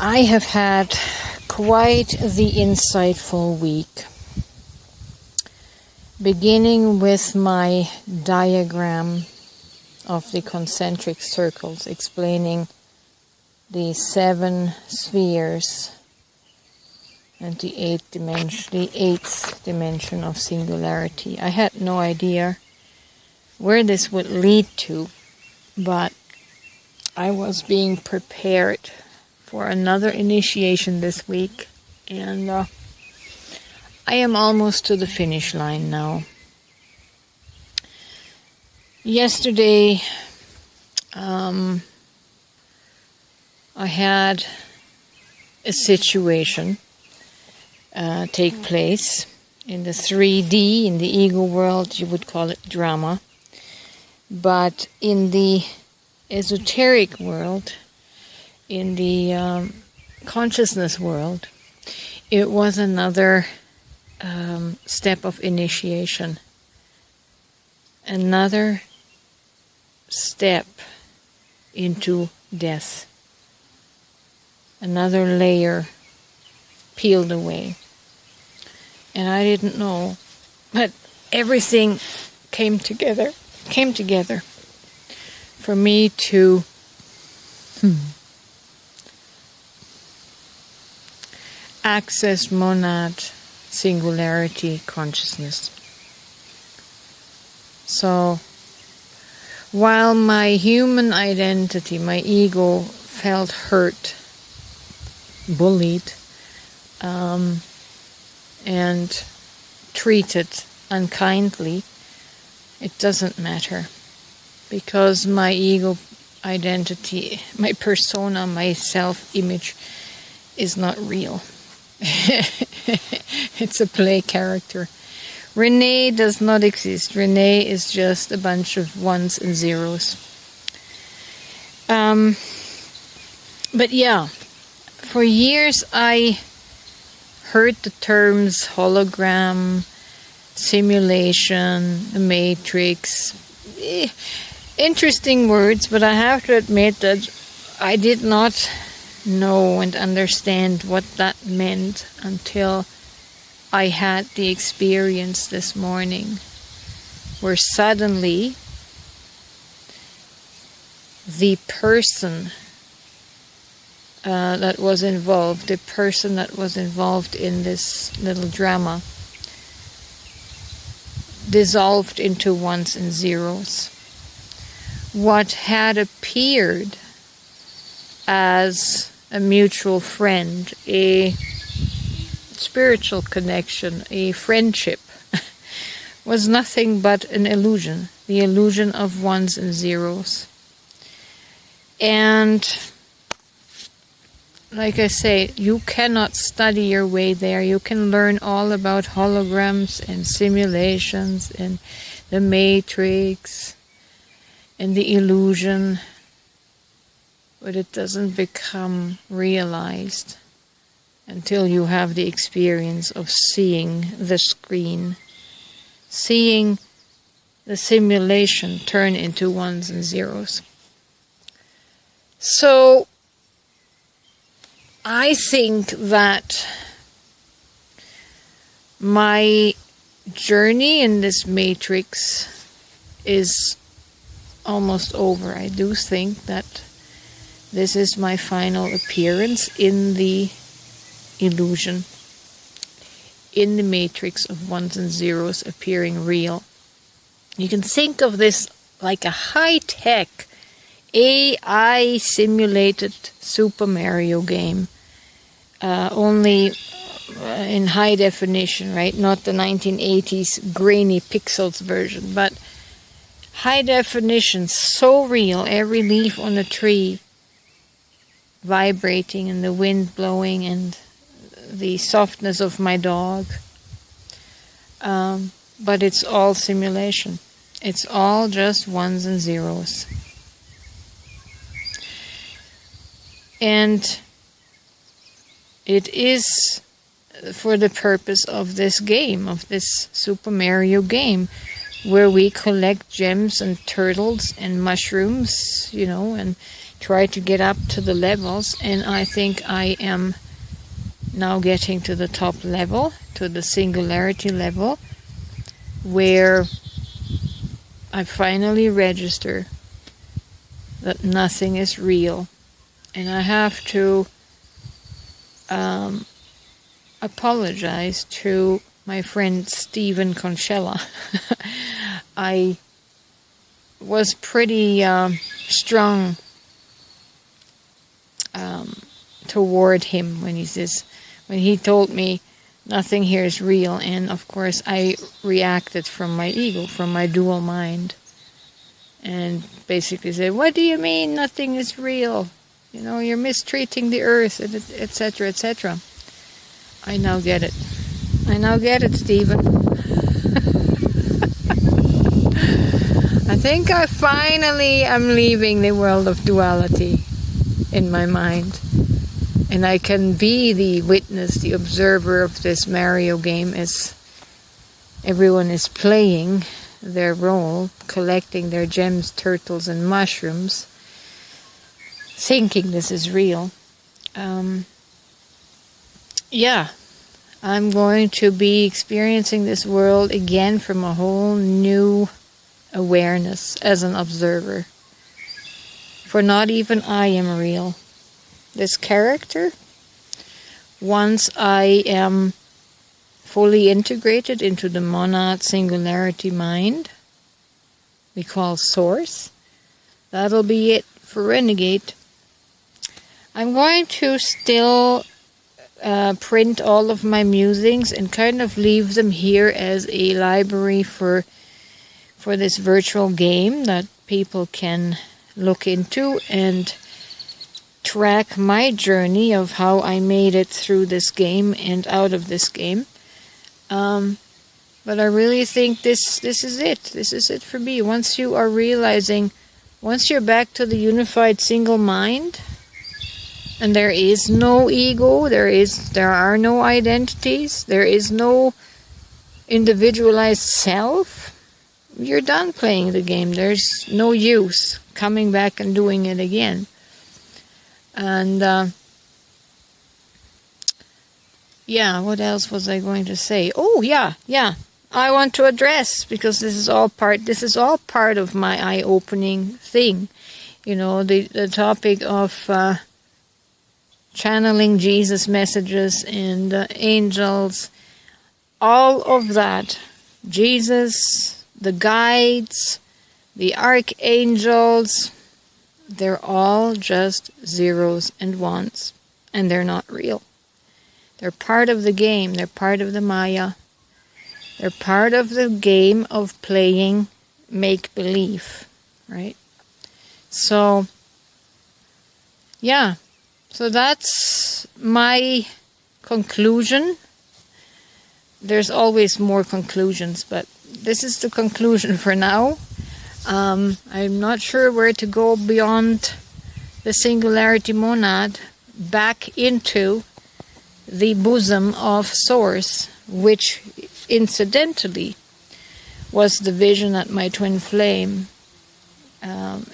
I have had quite the insightful week, beginning with my diagram of the concentric circles, explaining the 7 spheres and the 8th dimension of singularity. I had no idea where this would lead to, but I was being prepared for another initiation this week, and I am almost to the finish line now. Yesterday, I had a situation take place in the 3D, in the ego world. You would call it drama, but in the esoteric world, in the consciousness world, it was another step of initiation, another step into death, another layer peeled away. And I didn't know, but everything came together for me to access monad singularity consciousness. So while my human identity, my ego, felt hurt, bullied, and treated unkindly, it doesn't matter, because my ego identity, my persona, my self-image is not real. It's a play character. Rene does not exist. Rene is just a bunch of ones and zeros. But yeah, for years I heard the terms hologram, simulation, the matrix. Interesting words, but I have to admit that I did not know and understand what that meant until I had the experience this morning, where suddenly the person that was involved, in this little drama, dissolved into ones and zeros. What had appeared as a mutual friend, a spiritual connection, a friendship, was nothing but an illusion, the illusion of ones and zeros. And like I say, you cannot study your way there. You can learn all about holograms and simulations and the matrix and the illusion, but it doesn't become realized until you have the experience of seeing the screen, seeing the simulation turn into ones and zeros. So I think that my journey in this matrix is almost over. I do think that this is my final appearance in the illusion, in the matrix of ones and zeros appearing real. You can think of this like a high-tech AI simulated Super Mario game, only in high definition, right? Not the 1980s grainy pixels version, but high definition, so real, every leaf on a tree vibrating and the wind blowing and the softness of my dog. But it's all simulation. It's all just ones and zeros. And it is for the purpose of this game, of this Super Mario game, where we collect gems and turtles and mushrooms, and try to get up to the levels, and I think I am now getting to the top level, to the singularity level, where I finally register that nothing is real. And I have to apologize to my friend Stephen Conchella. I was pretty strong toward him when he told me nothing here is real, and of course I reacted from my ego, from my dual mind, and basically said, "What do you mean nothing is real? You know, you're mistreating the earth," etc., etc. I now get it. I now get it, Stephen. I think I finally am leaving the world of duality in my mind. And I can be the witness, the observer of this Mario game as everyone is playing their role, collecting their gems, turtles, and mushrooms, thinking this is real. Yeah, I'm going to be experiencing this world again from a whole new awareness as an observer. For not even I am real. This character, once I am fully integrated into the monad singularity mind we call Source, that'll be it for Renegade. I'm going to still print all of my musings and kind of leave them here as a library for this virtual game that people can look into and track my journey of how I made it through this game and out of this game. But I really think this is it. This is it for me. Once you are realizing, once you're back to the unified single mind, and there is no ego, there are no identities, there is no individualized self, you're done playing the game. There's no use coming back and doing it again. And yeah, what else was I going to say? Oh yeah, I want to address, because this is all part of my eye-opening thing. You know, the topic of channeling Jesus messages and angels, all of that. Jesus, the guides, the archangels, they're all just zeros and ones, and they're not real. They're part of the game. They're part of the Maya. They're part of the game of playing make-believe, right? So, yeah. So that's my conclusion. There's always more conclusions, but this is the conclusion for now. I'm not sure where to go beyond the singularity monad back into the bosom of Source, which incidentally was the vision that my twin flame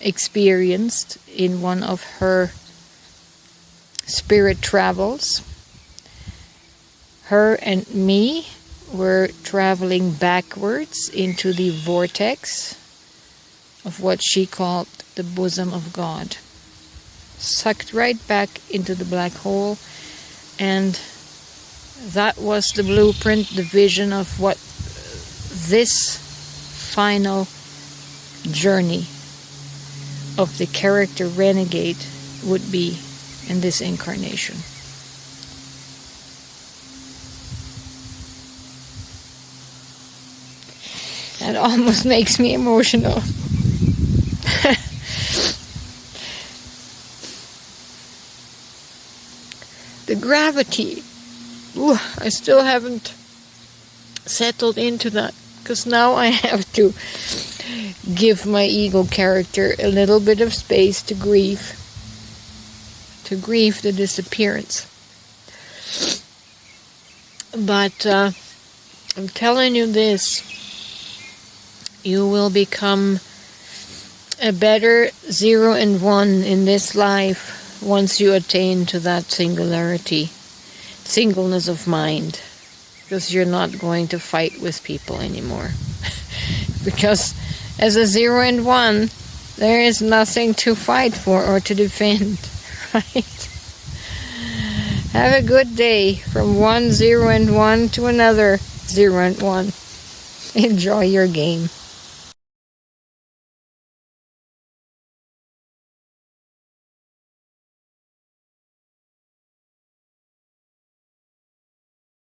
experienced in one of her spirit travels. Her and me were traveling backwards into the vortex of what she called the bosom of God. Sucked right back into the black hole, and that was the blueprint, the vision of what this final journey of the character Renegade would be in this incarnation. That almost makes me emotional. The gravity. Ooh, I still haven't settled into that, because now I have to give my ego character a little bit of space to grieve the disappearance. But I'm telling you this, you will become a better 0 and 1 in this life once you attain to that singleness of mind, because you're not going to fight with people anymore. Because as a 0 and 1, there is nothing to fight for or to defend, right? Have a good day from one 0 and 1 to another 0 and 1. Enjoy your game.